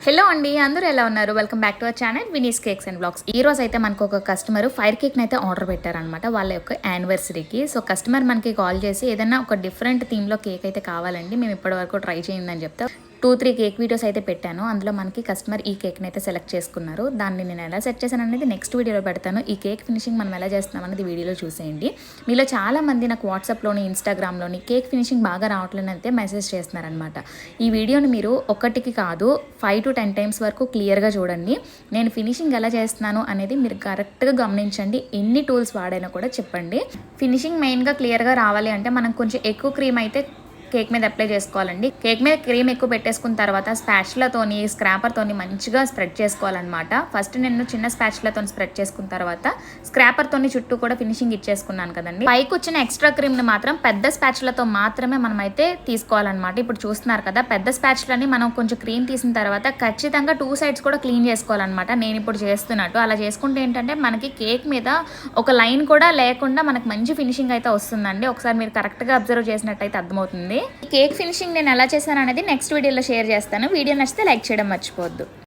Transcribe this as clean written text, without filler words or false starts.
Hello అండి, అందరూ ఎలా ఉన్నారు? Welcome back to our channel Vini's cakes and blogs. ఈ రోజు అయితే మనకు ఒక కస్టమర్ ఫైర్ కేక్ని అయితే ఆర్డర్ పెట్టారనమాట వాళ్ళ యొక్క యానివర్సరీకి. సో కస్టమర్ మనకి కాల్ చేసి ఏదైనా ఒక డిఫరెంట్ థీమ్లో కేక్ అయితే కావాలండి, మేము ఇప్పటివరకు ట్రై చేయిందని చెప్తే 2-3 కేక్ వీడియోస్ అయితే పెట్టాను. అందులో మనకి కస్టమర్ ఈ కేక్ని అయితే సెలెక్ట్ చేసుకున్నారు. దాన్ని నేను ఎలా సెట్ చేశాను అనేది నెక్స్ట్ వీడియోలో పెడతాను. ఈ కేక్ ఫినిషింగ్ మనం ఎలా చేస్తున్నాం అనేది వీడియోలో చూసేయండి. మీలో చాలామంది నాకు వాట్సాప్లోని, ఇన్స్టాగ్రామ్లోని కేక్ ఫినిషింగ్ బాగా రావట్లేని అయితే మెసేజ్ చేస్తున్నారనమాట. ఈ వీడియోని మీరు ఒకటికి కాదు 5 to 10 టైమ్స్ వరకు క్లియర్గా చూడండి. నేను ఫినిషింగ్ ఎలా చేస్తున్నాను అనేది మీరు కరెక్ట్గా గమనించండి. ఎన్ని టూల్స్ వాడైనా కూడా చెప్పండి. ఫినిషింగ్ మెయిన్గా క్లియర్గా రావాలి అంటే మనం కొంచెం ఎక్కువ క్రీమ్ అయితే కేక్ మీద అప్లై చేసుకోవాలండి. కేక్ మీద క్రీమ్ ఎక్కువ పెట్టేసుకున్న తర్వాత స్పాచులాతోని, స్క్రాపర్తోని మంచిగా స్ప్రెడ్ చేసుకోవాలన్నమాట. ఫస్ట్ నేను చిన్న స్పాచులాతో స్ప్రెడ్ చేసుకున్న తర్వాత స్క్రాపర్తోని చుట్టూ కూడా ఫినిషింగ్ ఇచ్చేసుకున్నాను కదండి. పైకి వచ్చిన ఎక్స్ట్రా క్రీమ్ని మాత్రం పెద్ద స్పాచులతో మాత్రమే మనం అయితే తీసుకోవాలన్నమాట. ఇప్పుడు చూస్తున్నారు కదా, పెద్ద స్పాచులని మనం కొంచెం క్రీమ్ తీసిన తర్వాత ఖచ్చితంగా 2 sides కూడా క్లీన్ చేసుకోవాలన్నమాట. నేను ఇప్పుడు చేస్తున్నట్టు అలా చేసుకుంటే ఏంటంటే మనకి కేక్ మీద ఒక లైన్ కూడా లేకుండా మనకు మంచి ఫినిషింగ్ అయితే వస్తుందండి. ఒకసారి మీరు కరెక్ట్గా అబ్జర్వ్ చేసినట్టయితే అర్థమవుతుంది. కేక్ ఫినిషింగ్ నేను ఎలా చేశాను అనేది నెక్స్ట్ వీడియోలో షేర్ చేస్తాను. వీడియో నచ్చితే లైక్ చేయడం మర్చిపోవద్దు.